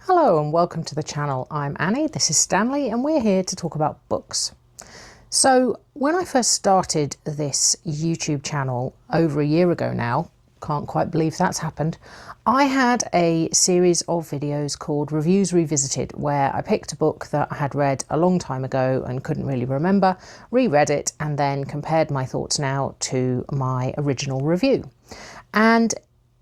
Hello and welcome to the channel. I'm Annie, this is Stanley, and we're here to talk about books. So when I first started this YouTube channel over a year ago now, can't quite believe that's happened, I had a series of videos called Reviews Revisited, where I picked a book that I had read a long time ago and couldn't really remember, reread it, and then compared my thoughts now to my original review. And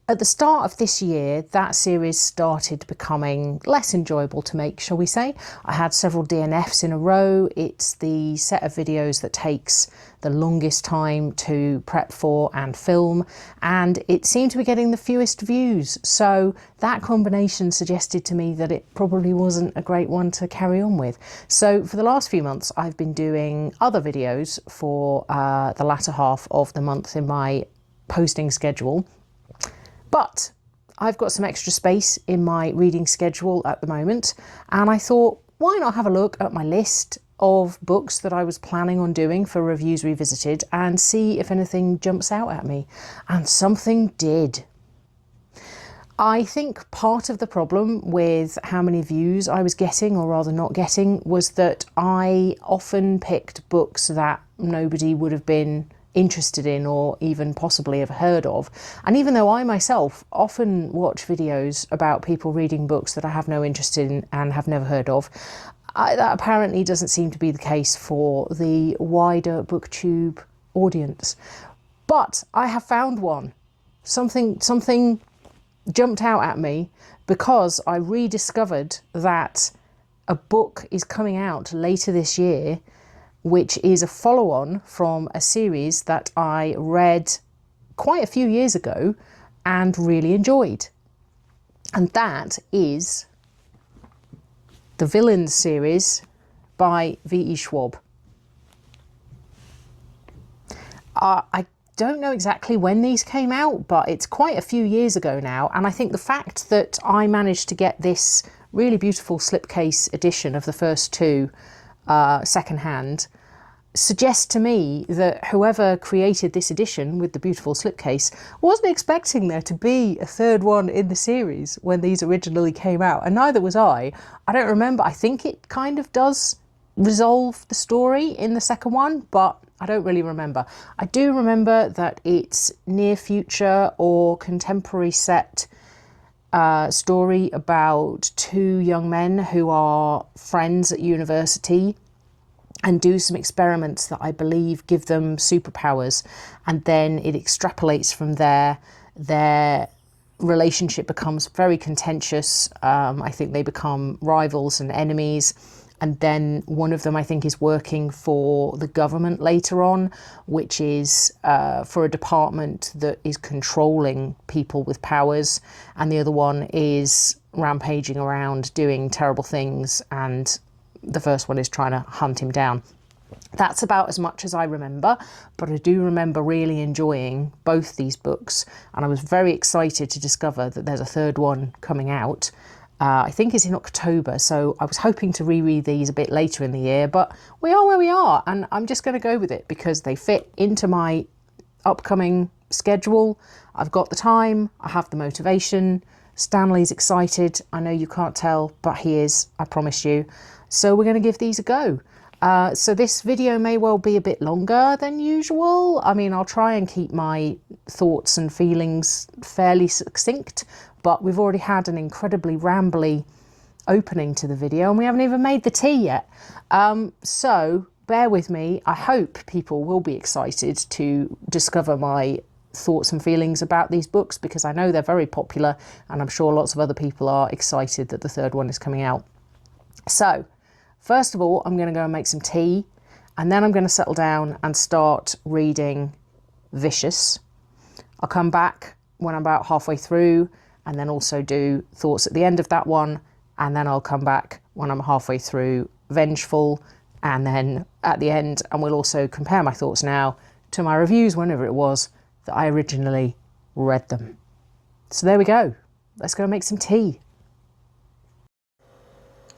at the start of this year, that series started becoming less enjoyable to make, shall we say. I had several DNFs in a row. It's the set of videos that takes the longest time to prep for and film, and it seemed to be getting the fewest views. So that combination suggested to me that it probably wasn't a great one to carry on with. So for the last few months, I've been doing other videos for the latter half of the month in my posting schedule. But I've got some extra space in my reading schedule at the moment, and I thought, why not have a look at my list of books that I was planning on doing for Reviews Revisited and see if anything jumps out at me. And something did. I think part of the problem with how many views I was getting, or rather not getting, was that I often picked books that nobody would have been interested in or even possibly have heard of. And even though I myself often watch videos about people reading books that I have no interest in and have never heard of, that apparently doesn't seem to be the case for the wider booktube audience. But I have found one. Something jumped out at me because I rediscovered that a book is coming out later this year which is a follow-on from a series that I read quite a few years ago and really enjoyed. And that is the Villains series by V.E. Schwab. I don't know exactly when these came out, but it's quite a few years ago now. And I think the fact that I managed to get this really beautiful slipcase edition of the first two secondhand suggests to me that whoever created this edition with the beautiful slipcase wasn't expecting there to be a third one in the series when these originally came out, and neither was I. I don't remember. I think it kind of does resolve the story in the second one, but I don't really remember. I do remember that it's near future or contemporary set story about two young men who are friends at university and do some experiments that I believe give them superpowers, and then it extrapolates from there. Their relationship becomes very contentious. I think they become rivals and enemies, and then one of them, I think, is working for the government later on, which is for a department that is controlling people with powers, and the other one is rampaging around doing terrible things, and the first one is trying to hunt him down. That's about as much as I remember, but I do remember really enjoying both these books, and I was very excited to discover that there's a third one coming out. I think it's in October, so I was hoping to reread these a bit later in the year, but we are where we are, and I'm just going to go with it because they fit into my upcoming schedule. I've got the time, I have the motivation. Stanley's excited. I know you can't tell, but he is, I promise you. So we're going to give these a go. So this video may well be a bit longer than usual. I mean, I'll try and keep my thoughts and feelings fairly succinct, but we've already had an incredibly rambly opening to the video and we haven't even made the tea yet. So bear with me. I hope people will be excited to discover my thoughts and feelings about these books, because I know they're very popular and I'm sure lots of other people are excited that the third one is coming out. So first of all, I'm going to go and make some tea, and then I'm going to settle down and start reading Vicious. I'll come back when I'm about halfway through and then also do thoughts at the end of that one, and then I'll come back when I'm halfway through Vengeful, and then at the end, and we'll also compare my thoughts now to my reviews whenever it was that I originally read them. So there we go. Let's go make some tea.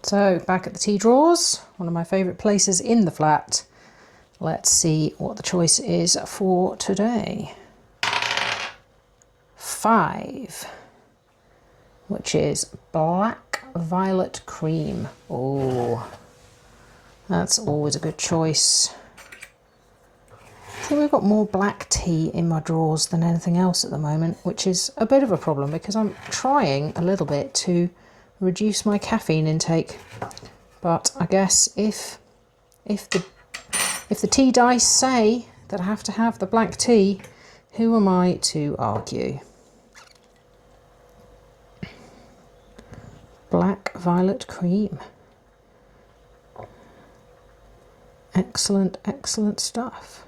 So back at the tea drawers, one of my favourite places in the flat. Let's see what the choice is for today. 5, which is black Violet Cream. Oh, that's always a good choice. I think we've got more black tea in my drawers than anything else at the moment, which is a bit of a problem because I'm trying a little bit to reduce my caffeine intake. But I guess if the tea dice say that I have to have the black tea, who am I to argue? Black Violet Cream. Excellent, excellent stuff.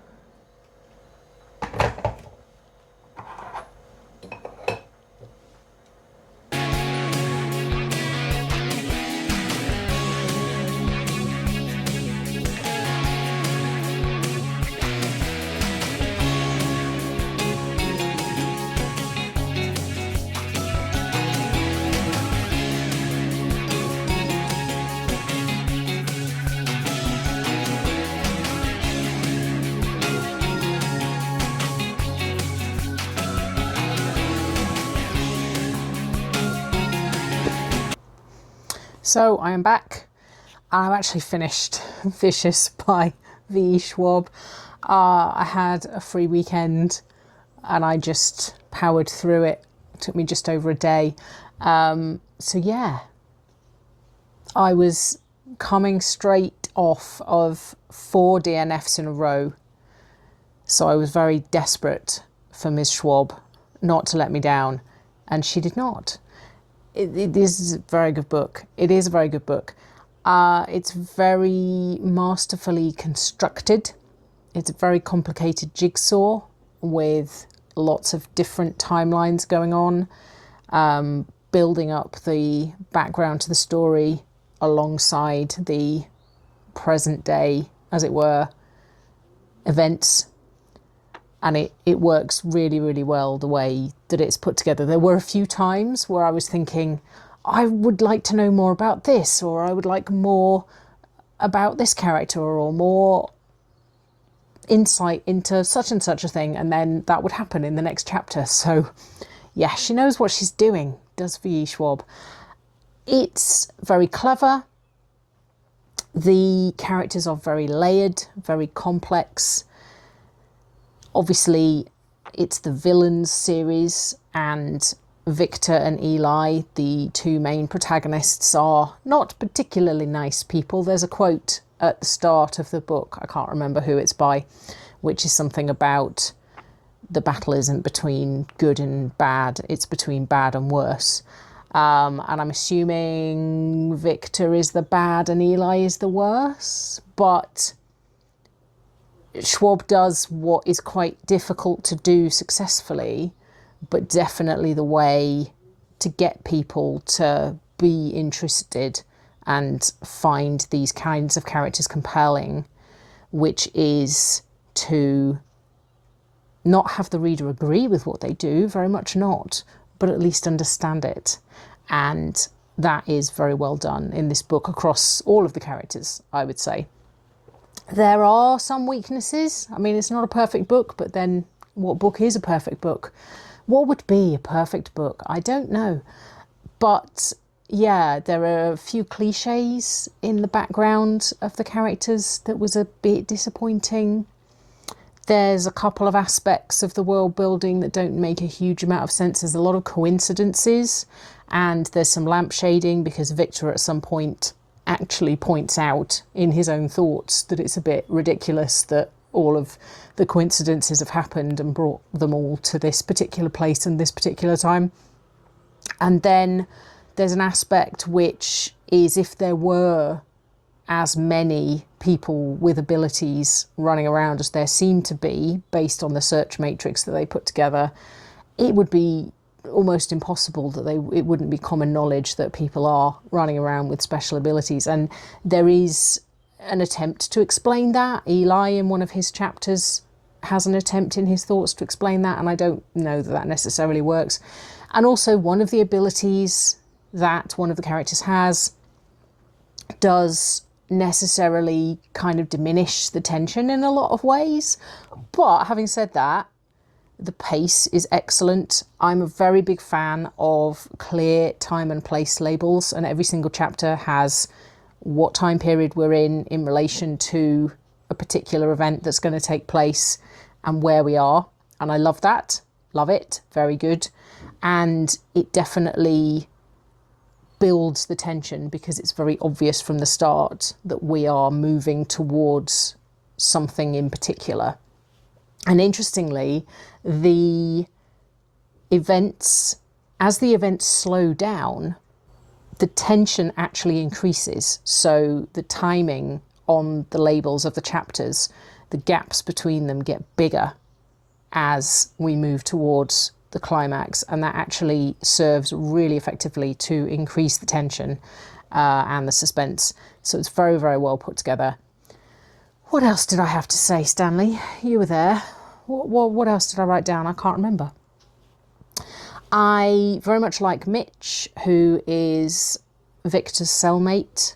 So I am back. I've actually finished Vicious by V. Schwab. I had a free weekend and I just powered through it. It took me just over a day. So yeah, I was coming straight off of 4 DNFs in a row. So I was very desperate for Ms. Schwab not to let me down, and she did not. It is a very good book. It is a very good book. It's very masterfully constructed. It's a very complicated jigsaw with lots of different timelines going on, building up the background to the story alongside the present day, as it were, events. And it works really, really well the way that it's put together. There were a few times where I was thinking, I would like to know more about this, or I would like more about this character, or more insight into such and such a thing, and then that would happen in the next chapter. So yeah, she knows what she's doing, does V. Schwab. It's very clever. The characters are very layered, very complex. Obviously, it's the villains series, and Victor and Eli, the two main protagonists, are not particularly nice people. There's a quote at the start of the book, I can't remember who it's by, which is something about the battle isn't between good and bad, it's between bad and worse. And I'm assuming Victor is the bad and Eli is the worse, but Schwab does what is quite difficult to do successfully, but definitely the way to get people to be interested and find these kinds of characters compelling, which is to not have the reader agree with what they do, very much not, but at least understand it. And that is very well done in this book across all of the characters, I would say. There are some weaknesses. I mean, it's not a perfect book, but then what book is a perfect book? What would be a perfect book? I don't know. But yeah, there are a few cliches in the background of the characters that was a bit disappointing. There's a couple of aspects of the world building that don't make a huge amount of sense. There's a lot of coincidences, and there's some lampshading because Victor at some point actually points out in his own thoughts that it's a bit ridiculous that all of the coincidences have happened and brought them all to this particular place and this particular time. And then there's an aspect which is, if there were as many people with abilities running around as there seem to be, based on the search matrix that they put together, it would be almost impossible that it wouldn't be common knowledge that people are running around with special abilities. And there is an attempt to explain that. Eli, in one of his chapters, has an attempt in his thoughts to explain that, and I don't know that that necessarily works. And also, one of the abilities that one of the characters has does necessarily kind of diminish the tension in a lot of ways. But having said that, The pace is excellent. I'm a very big fan of clear time and place labels, and every single chapter has what time period we're in relation to a particular event that's going to take place and where we are. And I love that. Love it. Very good. And it definitely builds the tension because it's very obvious from the start that we are moving towards something in particular. And interestingly, the events, as the events slow down, the tension actually increases. So the timing on the labels of the chapters, the gaps between them get bigger as we move towards the climax, and that actually serves really effectively to increase the tension and the suspense. So it's very, very well put together. What else did I have to say, Stanley? You were there. What else did I write down? I can't remember. I very much like Mitch, who is Victor's cellmate.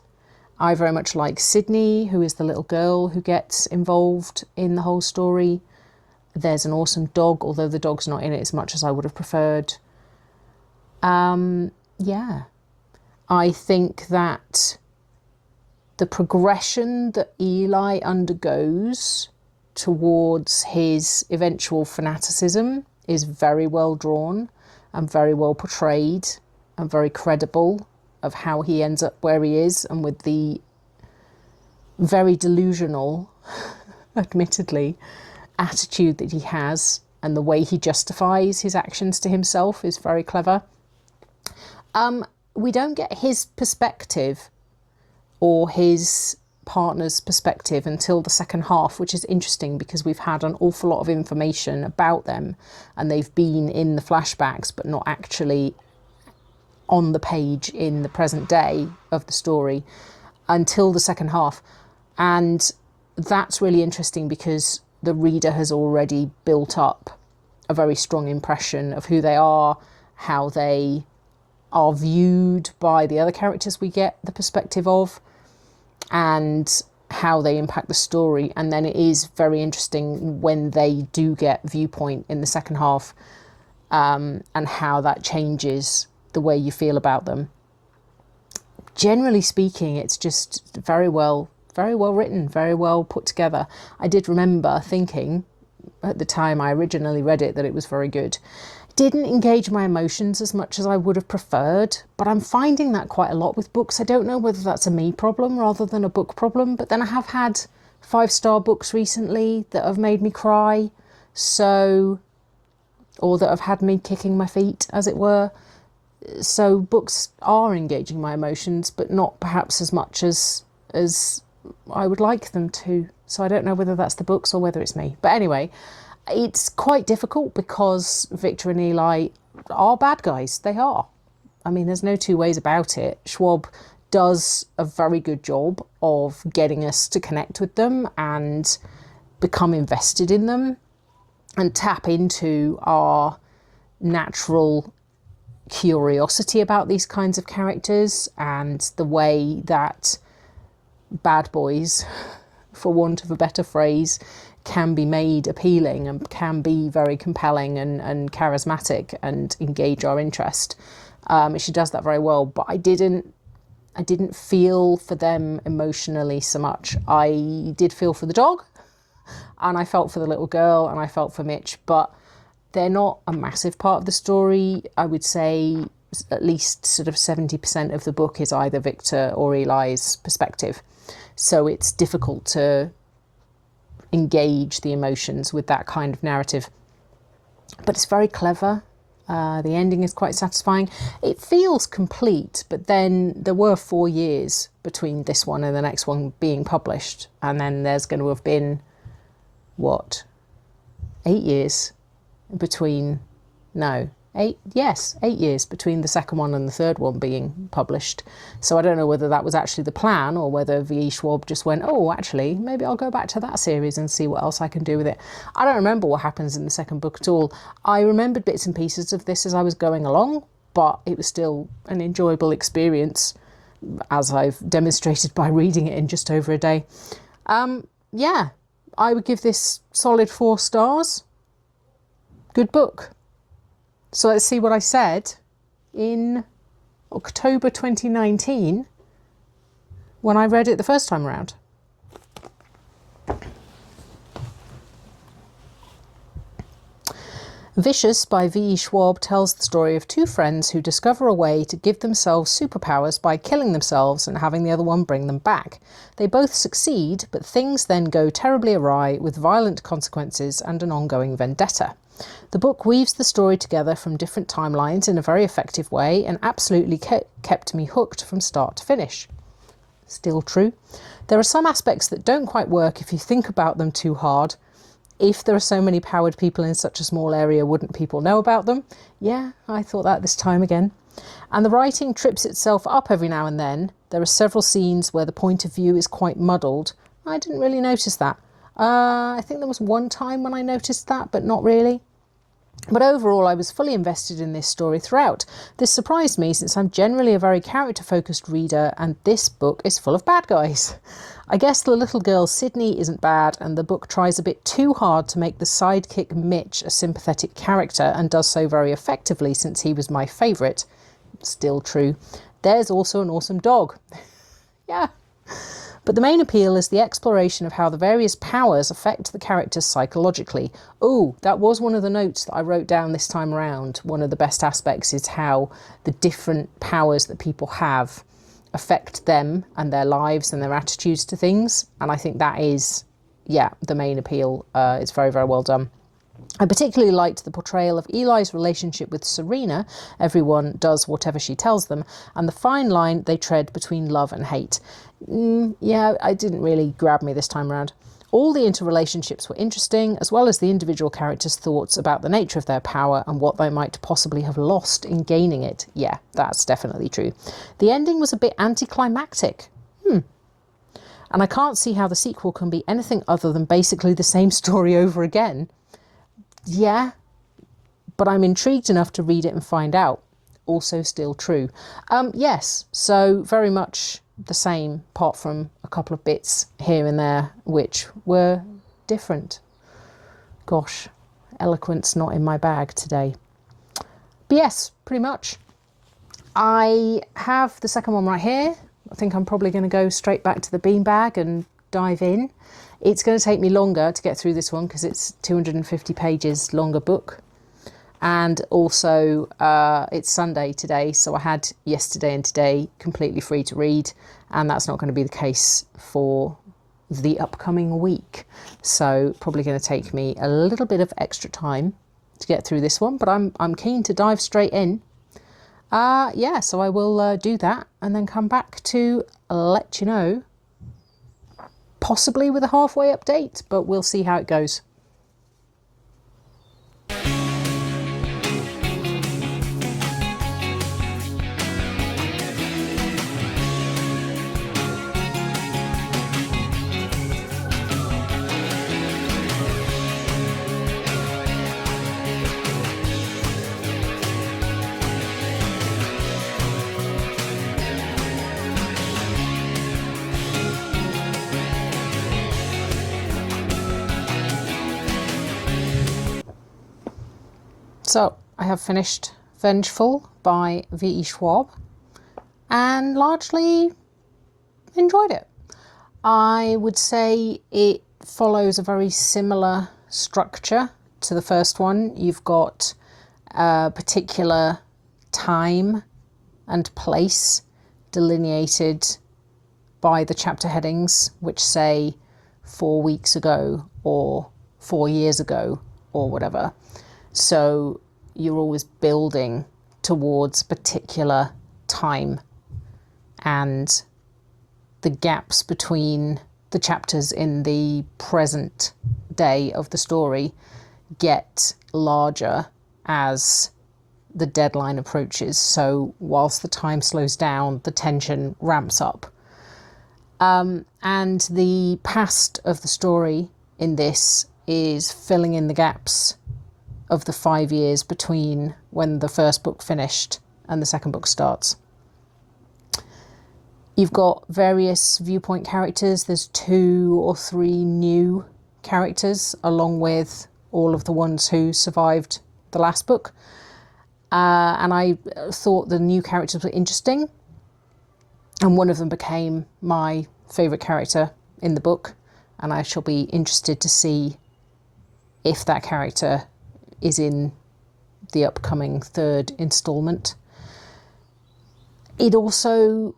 I very much like Sydney, who is the little girl who gets involved in the whole story. There's an awesome dog, although the dog's not in it as much as I would have preferred. Yeah. I think that the progression that Eli undergoes towards his eventual fanaticism is very well drawn and very well portrayed and very credible of how he ends up where he is, and with the very delusional, admittedly, attitude that he has and the way he justifies his actions to himself is very clever. We don't get his perspective or his partner's perspective until the second half, which is interesting because we've had an awful lot of information about them and they've been in the flashbacks but not actually on the page in the present day of the story until the second half. And that's really interesting because the reader has already built up a very strong impression of who they are, how they are viewed by the other characters we get the perspective of, and how they impact the story. And then it is very interesting when they do get viewpoint in the second half, and how that changes the way you feel about them. Generally speaking, it's just very well written, very well put together. I did remember thinking at the time I originally read it that it was very good. Didn't engage my emotions as much as I would have preferred, but I'm finding that quite a lot with books. I don't know whether that's a me problem rather than a book problem, but then I have had 5-star books recently that have made me cry, or that have had me kicking my feet, as it were. So books are engaging my emotions, but not perhaps as much as I would like them to. So I don't know whether that's the books or whether it's me. But anyway, it's quite difficult because Victor and Eli are bad guys. They are. I mean, there's no two ways about it. Schwab does a very good job of getting us to connect with them and become invested in them and tap into our natural curiosity about these kinds of characters and the way that bad boys, for want of a better phrase, can be made appealing and can be very compelling and charismatic and engage our interest. She does that very well, but I didn't feel for them emotionally so much. I did feel for the dog, and I felt for the little girl, and I felt for Mitch, but they're not a massive part of the story. I would say at least sort of 70% of the book is either Victor or Eli's perspective. So it's difficult to engage the emotions with that kind of narrative. But it's very clever. The ending is quite satisfying. It feels complete, but then there were 4 years between this one and the next one being published. And then there's going to have been, 8 years between, 8 years between the second one and the third one being published. So I don't know whether that was actually the plan or whether V. Schwab just went, oh, actually, maybe I'll go back to that series and see what else I can do with it. I don't remember what happens in the second book at all. I remembered bits and pieces of this as I was going along, but it was still an enjoyable experience, as I've demonstrated by reading it in just over a day. I would give this solid 4 stars. good book. So let's see what I said in October 2019 when I read it the first time around. Vicious by V.E. Schwab tells the story of two friends who discover a way to give themselves superpowers by killing themselves and having the other one bring them back. They both succeed, but things then go terribly awry with violent consequences and an ongoing vendetta. The book weaves the story together from different timelines in a very effective way and absolutely kept me hooked from start to finish. Still true. There are some aspects that don't quite work if you think about them too hard. If there are so many powered people in such a small area, wouldn't people know about them? Yeah, I thought that this time again. And the writing trips itself up every now and then. There are several scenes where the point of view is quite muddled. I didn't really notice that. I think there was one time when I noticed that, but not really. But overall, I was fully invested in this story throughout. This surprised me since I'm generally a very character-focused reader, and this book is full of bad guys. I guess the little girl Sydney isn't bad, and the book tries a bit too hard to make the sidekick Mitch a sympathetic character, and does so very effectively since he was my favourite. Still true. There's also an awesome dog. Yeah. But the main appeal is the exploration of how the various powers affect the characters psychologically. Oh, that was one of the notes that I wrote down this time around. One of the best aspects is how the different powers that people have affect them and their lives and their attitudes to things. And I think that is, yeah, the main appeal. It's very, very well done. I particularly liked the portrayal of Eli's relationship with Serena. Everyone does whatever she tells them, and the fine line they tread between love and hate. Yeah, it didn't really grab me this time around. All the interrelationships were interesting, as well as the individual characters' thoughts about the nature of their power and what they might possibly have lost in gaining it. Yeah, that's definitely true. The ending was a bit anticlimactic. And I can't see how the sequel can be anything other than basically the same story over again. Yeah, but I'm intrigued enough to read it and find out. Also still true. Yes, so very much the same, apart from a couple of bits here and there which were different. Gosh, eloquence not in my bag today. But yes, pretty much. I have the second one right here. I think I'm probably going to go straight back to the beanbag and dive in. It's going to take me longer to get through this one because it's 250 pages longer book. And also it's Sunday today, so I had yesterday and today completely free to read, and that's not going to be the case for the upcoming week. So probably going to take me a little bit of extra time to get through this one, but I'm keen to dive straight in. Yeah, so I will do that and then come back to let you know, possibly with a halfway update, but we'll see how it goes. So I have finished Vengeful by V.E. Schwab and largely enjoyed it. I would say it follows a very similar structure to the first one. You've got a particular time and place delineated by the chapter headings, which say 4 weeks ago or 4 years ago or whatever. So you're always building towards a particular time, and the gaps between the chapters in the present day of the story get larger as the deadline approaches. So whilst the time slows down, the tension ramps up. And the past of the story in this is filling in the gaps of the 5 years between when the first book finished and the second book starts. You've got various viewpoint characters. There's 2 or 3 new characters, along with all of the ones who survived the last book. And I thought the new characters were interesting. And one of them became my favourite character in the book. And I shall be interested to see if that character is in the upcoming third instalment. It also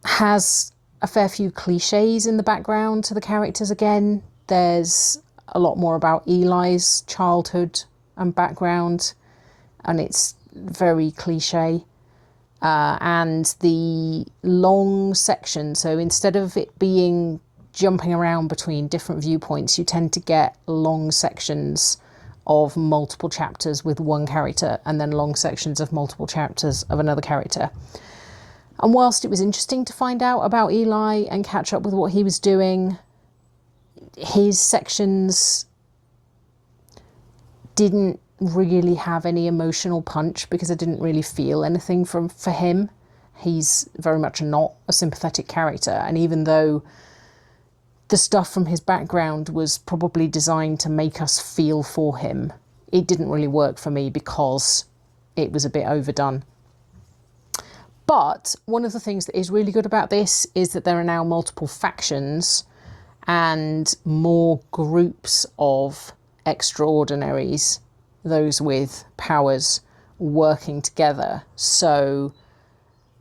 has a fair few cliches in the background to the characters again. There's a lot more about Eli's childhood and background, and it's very cliche. And the long section, so instead of it being jumping around between different viewpoints, you tend to get long sections of multiple chapters with one character, and then long sections of multiple chapters of another character. And whilst it was interesting to find out about Eli and catch up with what he was doing, his sections didn't really have any emotional punch because I didn't really feel anything for him. He's very much not a sympathetic character, and even though the stuff from his background was probably designed to make us feel for him, it didn't really work for me because it was a bit overdone. But one of the things that is really good about this is that there are now multiple factions and more groups of extraordinaries, those with powers, working together. So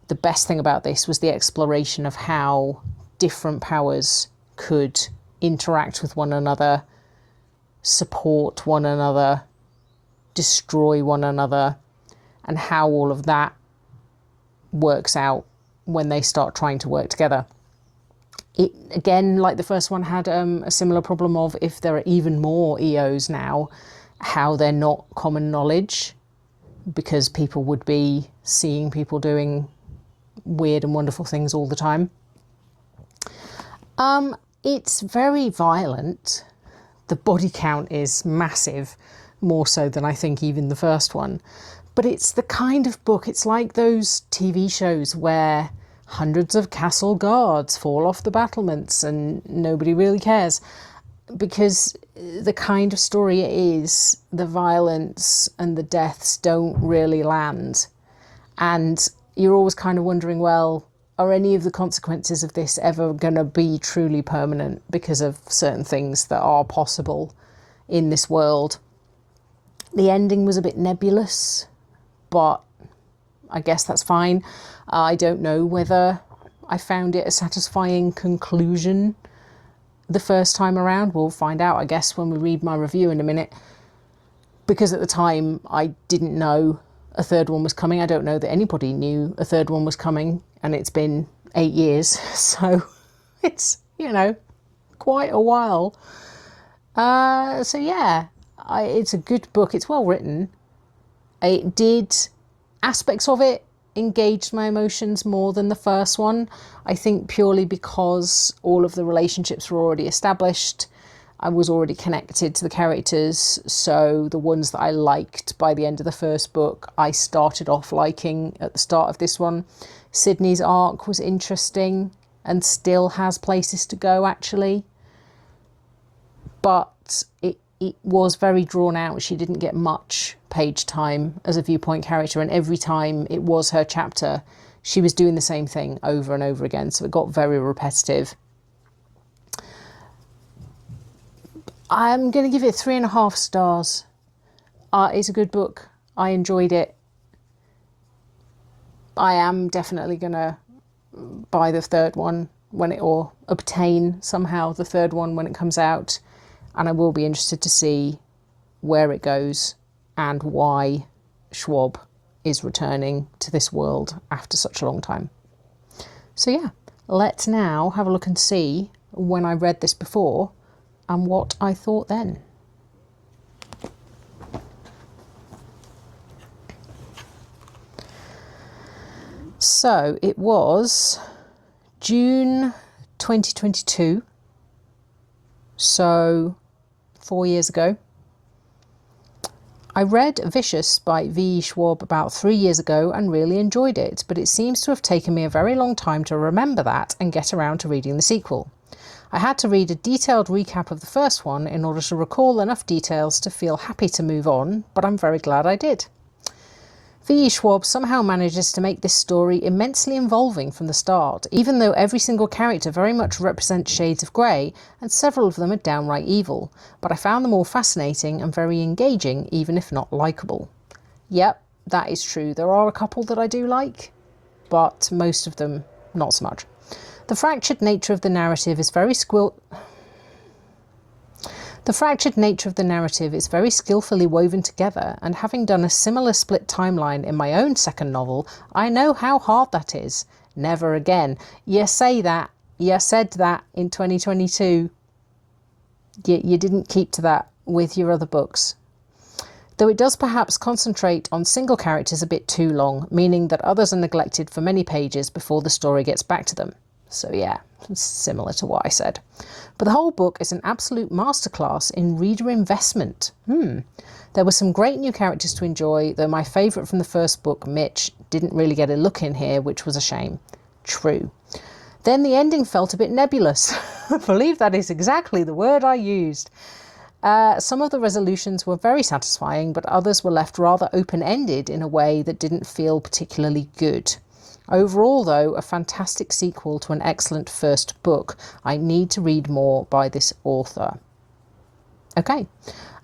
the best thing about this was the exploration of how different powers could interact with one another, support one another, destroy one another, and how all of that works out when they start trying to work together. It, again, like the first one, had a similar problem of, if there are even more EOs now, how they're not common knowledge, because people would be seeing people doing weird and wonderful things all the time. It's very violent. The body count is massive, more so than I think even the first one. But it's the kind of book, it's like those TV shows where hundreds of castle guards fall off the battlements and nobody really cares. Because the kind of story it is, the violence and the deaths don't really land. And you're always kind of wondering, well, are any of the consequences of this ever going to be truly permanent because of certain things that are possible in this world? The ending was a bit nebulous, but I guess that's fine. I don't know whether I found it a satisfying conclusion the first time around. We'll find out, I guess, when we read my review in a minute. Because at the time, I didn't know a third one was coming. I don't know that anybody knew a third one was coming, and it's been 8 years. So it's, quite a while. So yeah, it's a good book. It's well written. Aspects of it engaged my emotions more than the first one. I think purely because all of the relationships were already established. I was already connected to the characters, so the ones that I liked by the end of the first book, I started off liking at the start of this one. Sydney's arc was interesting and still has places to go, actually. But it was very drawn out. She didn't get much page time as a viewpoint character, and every time it was her chapter, she was doing the same thing over and over again, so it got very repetitive. I'm going to give it 3.5 stars. It's a good book. I enjoyed it. I am definitely going to buy the third one or obtain somehow the third one when it comes out. And I will be interested to see where it goes and why Schwab is returning to this world after such a long time. So yeah, let's now have a look and see when I read this before and what I thought then. So it was June 2022, so 4 years ago. I read Vicious by V. Schwab about 3 years ago and really enjoyed it, but it seems to have taken me a very long time to remember that and get around to reading the sequel. I had to read a detailed recap of the first one in order to recall enough details to feel happy to move on, but I'm very glad I did. V.E. Schwab somehow manages to make this story immensely involving from the start, even though every single character very much represents shades of grey, and several of them are downright evil, but I found them all fascinating and very engaging, even if not likeable. Yep, that is true. There are a couple that I do like, but most of them not so much. The fractured nature of the narrative is very skillfully woven together, and having done a similar split timeline in my own second novel, I know how hard that is. Never again. You say that. You said that in 2022. You didn't keep to that with your other books. Though it does perhaps concentrate on single characters a bit too long, meaning that others are neglected for many pages before the story gets back to them. So yeah, it's similar to what I said. But the whole book is an absolute masterclass in reader investment. There were some great new characters to enjoy, though my favourite from the first book, Mitch, didn't really get a look in here, which was a shame. True. Then the ending felt a bit nebulous. I believe that is exactly the word I used. Some of the resolutions were very satisfying, but others were left rather open-ended in a way that didn't feel particularly good. Overall, though, a fantastic sequel to an excellent first book. I need to read more by this author. Okay.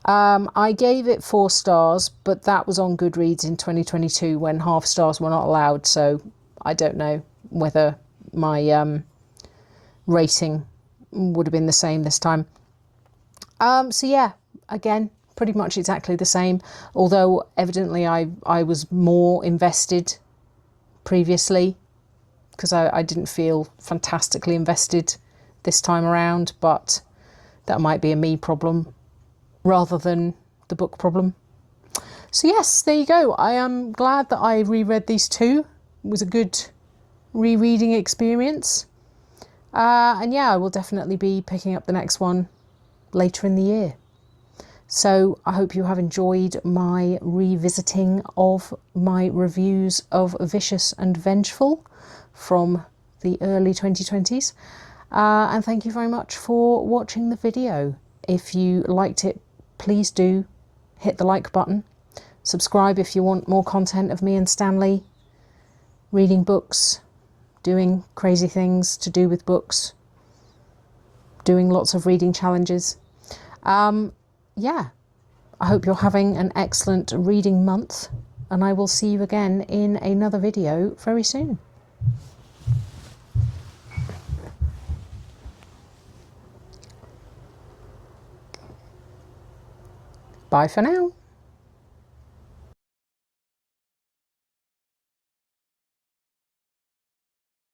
I gave it 4 stars, but that was on Goodreads in 2022 when half stars were not allowed, so I don't know whether my rating would have been the same this time. So yeah, again, pretty much exactly the same, although evidently I was more invested previously, because I didn't feel fantastically invested this time around, but that might be a me problem rather than the book problem. So yes, there you go. I am glad that I reread these 2. It was a good rereading experience. And yeah, I will definitely be picking up the next one later in the year. So I hope you have enjoyed my revisiting of my reviews of Vicious and Vengeful from the early 2020s. And thank you very much for watching the video. If you liked it, please do hit the like button. Subscribe if you want more content of me and Stanley reading books, doing crazy things to do with books, doing lots of reading challenges. Yeah, I hope you're having an excellent reading month, and I will see you again in another video very soon. Bye for now.